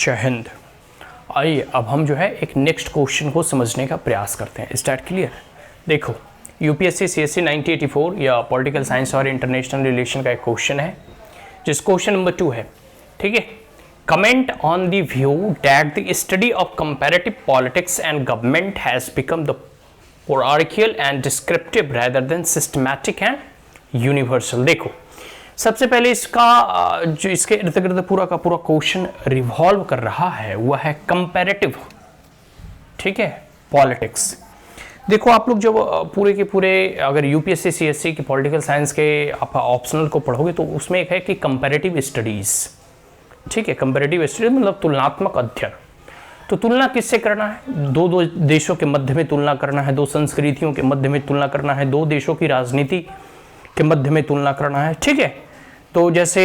जय हिंद। आइए अब हम जो है एक नेक्स्ट क्वेश्चन को समझने का प्रयास करते हैं। Start clear? देखो, यूपीएससी सीएससी 1984 या पॉलिटिकल साइंस और इंटरनेशनल रिलेशन का एक क्वेश्चन है, जिस क्वेश्चन नंबर 2 है। ठीक है, comment on the view that the study of comparative politics and government has become the parochial and descriptive rather than systematic and universal. देखो, सबसे पहले इसका जो इसके इर्द गिर्द पूरा का पूरा क्वेश्चन रिवॉल्व कर रहा है वह है कंपैरेटिव, ठीक है, पॉलिटिक्स। देखो, आप लोग जब पूरे के पूरे अगर यूपीएससी सीएससी की पॉलिटिकल साइंस के आप ऑप्शनल को पढ़ोगे तो उसमें एक है कि कंपैरेटिव स्टडीज। ठीक है, कंपैरेटिव स्टडीज मतलब तुलनात्मक अध्ययन। तो तुलना किससे करना है? दो देशों के मध्य में तुलना करना है, दो संस्कृतियों के मध्य में तुलना करना है, दो देशों की राजनीति के मध्य में तुलना करना है। ठीक है, तो जैसे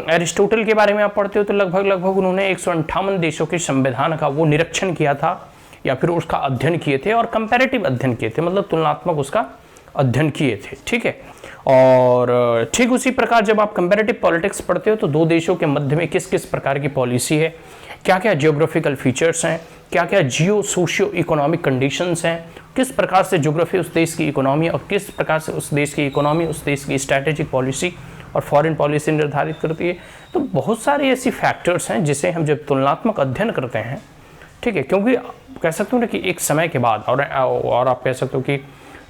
एरिस्टोटल के बारे में आप पढ़ते हो तो लगभग उन्होंने 158 देशों के संविधान का वो निरीक्षण किया था या फिर उसका अध्ययन किए थे और कंपैरेटिव अध्ययन किए थे, मतलब तुलनात्मक उसका अध्ययन किए थे। ठीक है, और ठीक उसी प्रकार जब आप कंपैरेटिव पॉलिटिक्स पढ़ते हो तो दो देशों के मध्य में किस किस प्रकार की पॉलिसी है, क्या क्या जियोग्राफिकल फीचर्स हैं, क्या क्या जियो सोशियो इकोनॉमिक कंडीशंस हैं, किस प्रकार से ज्योग्राफी उस देश की इकोनॉमी और किस प्रकार से उस देश की इकोनॉमी उस देश की स्ट्रैटेजिक पॉलिसी और फॉरेन पॉलिसी निर्धारित करती है। तो बहुत सारे ऐसी फैक्टर्स हैं जिसे हम जब तुलनात्मक अध्ययन करते हैं, ठीक है, क्योंकि कह सकते हो ना कि एक समय के बाद और आप कह सकते हो कि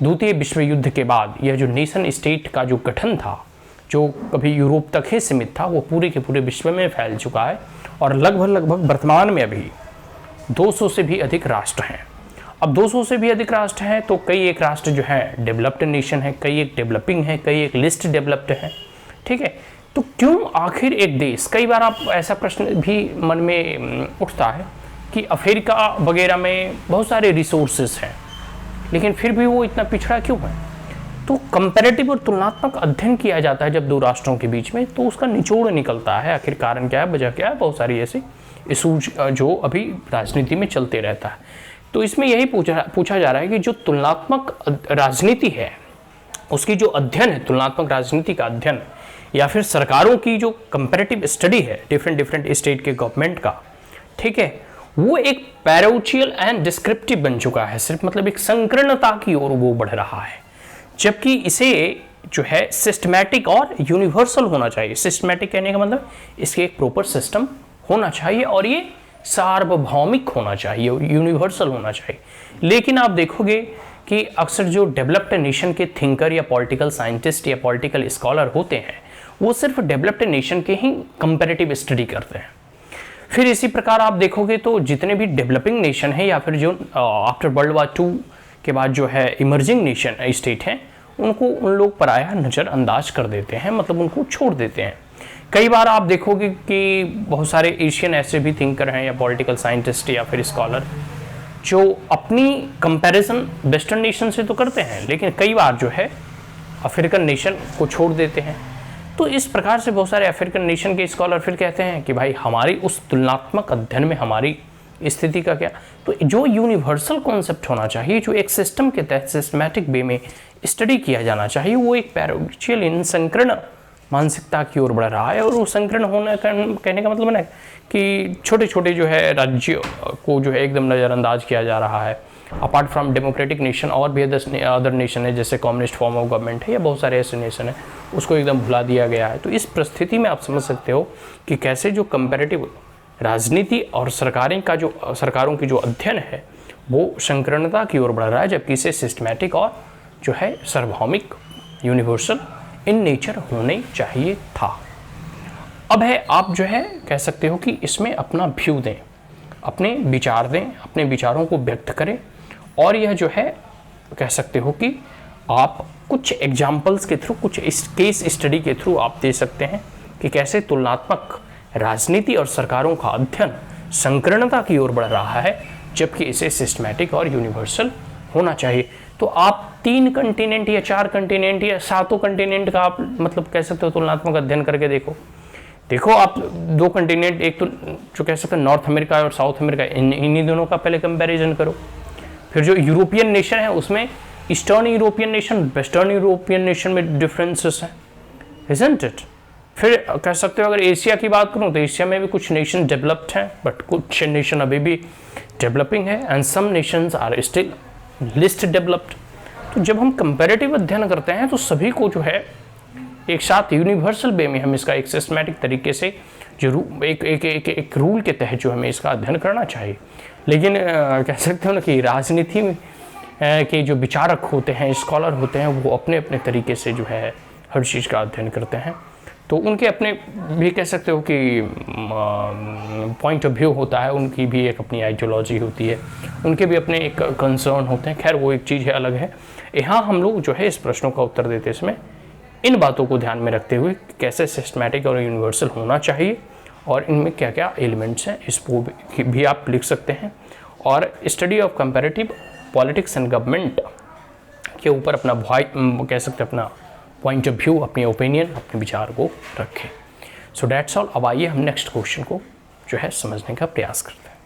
द्वितीय विश्व युद्ध के बाद यह जो नेशन स्टेट का जो गठन था, जो कभी यूरोप तक ही सीमित था, वो पूरे के पूरे विश्व में फैल चुका है और लगभग वर्तमान में अभी 200 से भी अधिक राष्ट्र हैं। अब 200 से भी अधिक राष्ट्र हैं तो कई एक राष्ट्र जो है डेवलप्ड नेशन है, कई एक डेवलपिंग है, कई एक लिस्ट डेवलप्ड है। ठीक है, तो क्यों आखिर एक देश, कई बार आप ऐसा प्रश्न भी मन में उठता है कि अफ्रीका वगैरह में बहुत सारे रिसोर्सेज हैं लेकिन फिर भी वो इतना पिछड़ा क्यों है? तो कंपैरेटिव और तुलनात्मक अध्ययन किया जाता है जब दो राष्ट्रों के बीच में, तो उसका निचोड़ निकलता है आखिर कारण क्या है, वजह क्या है, बहुत सारी ऐसी इशूज जो अभी राजनीति में चलते रहता है। तो इसमें यही पूछा जा रहा है कि जो तुलनात्मक राजनीति है उसकी जो अध्ययन है, तुलनात्मक राजनीति का अध्ययन या फिर सरकारों की जो कंपैरेटिव स्टडी है डिफरेंट स्टेट के गवर्नमेंट का, ठीक है, वो एक पैरोचियल एंड डिस्क्रिप्टिव बन चुका है, सिर्फ मतलब एक संकीर्णता की ओर वो बढ़ रहा है, जबकि इसे जो है सिस्टमैटिक और यूनिवर्सल होना चाहिए। सिस्टमैटिक कहने का मतलब इसके एक प्रॉपर सिस्टम होना चाहिए और ये सार्वभौमिक होना चाहिए, यूनिवर्सल होना चाहिए। लेकिन आप देखोगे कि अक्सर जो डेवलप्ड नेशन के थिंकर या पॉलिटिकल साइंटिस्ट या पॉलिटिकल स्कॉलर होते हैं वो सिर्फ डेवलप्ड नेशन के ही कंपैरेटिव स्टडी करते हैं। फिर इसी प्रकार आप देखोगे तो जितने भी डेवलपिंग नेशन है या फिर जो आफ्टर वर्ल्ड वॉर 2 के बाद जो है इमर्जिंग नेशन स्टेट हैं उनको उन लोग पराया नज़रअंदाज कर देते हैं, मतलब उनको छोड़ देते हैं। कई बार आप देखोगे कि बहुत सारे एशियन ऐसे भी थिंकर हैं या पॉलिटिकल साइंटिस्ट या फिर स्कॉलर जो अपनी कंपैरिजन वेस्टर्न नेशन से तो करते हैं लेकिन कई बार जो है अफ्रीकन नेशन को छोड़ देते हैं। तो इस प्रकार से बहुत सारे अफ्रीकन नेशन के स्कॉलर फिर कहते हैं कि भाई हमारी उस तुलनात्मक अध्ययन में हमारी स्थिति का क्या, तो जो यूनिवर्सल कॉन्सेप्ट होना चाहिए, जो एक सिस्टम के तहत सिस्टमैटिक वे में स्टडी किया जाना चाहिए, वो एक पैरोचियल इन संकीर्ण मानसिकता की ओर बढ़ रहा है। और वो संकीर्ण होने कहने का मतलब है कि छोटे छोटे जो है राज्यों को जो है एकदम नज़रअंदाज किया जा रहा है। अपार्ट फ्रॉम डेमोक्रेटिक नेशन और भी अदर नेशन है जैसे कम्युनिस्ट फॉर्म ऑफ गवर्नमेंट है या बहुत सारे ऐसे नेशन है, उसको एकदम भुला दिया गया है। तो इस परिस्थिति में आप समझ सकते हो कि कैसे जो कंपैरेटिव राजनीति और सरकारों की जो अध्ययन है वो संकीर्णता की ओर बढ़ रहा है, जबकि इसे सिस्टमैटिक और जो है सार्वभौमिक यूनिवर्सल इन नेचर होने चाहिए था। अब है आप जो है कह सकते हो कि इसमें अपना व्यू दें, अपने विचार दें, अपने विचारों को व्यक्त करें और यह जो है कह सकते हो कि आप कुछ एग्जाम्पल्स के थ्रू, कुछ केस स्टडी के थ्रू आप दे सकते हैं कि कैसे तुलनात्मक राजनीति और सरकारों का अध्ययन संकीर्णता की ओर बढ़ रहा है, जबकि इसे सिस्टमैटिक और यूनिवर्सल होना चाहिए। तो आप 3 कंटिनेंट या 4 कंटिनेंट या 7 कंटिनेंट का आप मतलब कह सकते हो तुलनात्मक अध्ययन करके देखो आप 2 कंटिनेंट, एक तो जो कह सकते हैं नॉर्थ अमेरिका और साउथ अमेरिका, इन्हीं दोनों का पहले कंपैरिजन करो। फिर जो यूरोपियन नेशन है उसमें eastern European nation, western European nation में डिफरेंसेस हैं, इजंट इट? फिर कह सकते हो अगर एशिया की बात करूं तो एशिया में भी कुछ नेशन डेवलप्ड हैं, बट कुछ नेशन अभी भी डेवलपिंग है, and some nations are still least developed. तो जब हम कंपैरेटिव अध्ययन करते हैं तो सभी को जो है एक साथ यूनिवर्सल वे में हम इसका एक सिस्टमैटिक तरीके से जो एक रूल के तहत जो हमें इसका अध्ययन करना चाहिए। लेकिन कह सकते हो ना कि राजनीति में के जो विचारक होते हैं, स्कॉलर होते हैं, वो अपने अपने तरीके से जो है हर चीज़ का अध्ययन करते हैं। तो उनके अपने भी कह सकते हो कि पॉइंट ऑफ व्यू होता है, उनकी भी एक अपनी आइडियोलॉजी होती है, उनके भी अपने एक कंसर्न होते हैं। खैर वो एक चीज़ है, अलग है। यहाँ हम लोग जो है इस प्रश्नों का उत्तर देते समय इन बातों को ध्यान में रखते हुए कैसे सिस्टमैटिक और यूनिवर्सल होना चाहिए और इनमें क्या क्या एलिमेंट्स हैं इसको भी आप लिख सकते हैं। और study of comparative politics and government के ऊपर अपना कह सकते हैं अपना पॉइंट ऑफ व्यू, अपनी ओपिनियन, अपने विचार को रखें। सो डैट्स ऑल। अब आइए हम नेक्स्ट क्वेश्चन को जो है समझने का प्रयास करते हैं।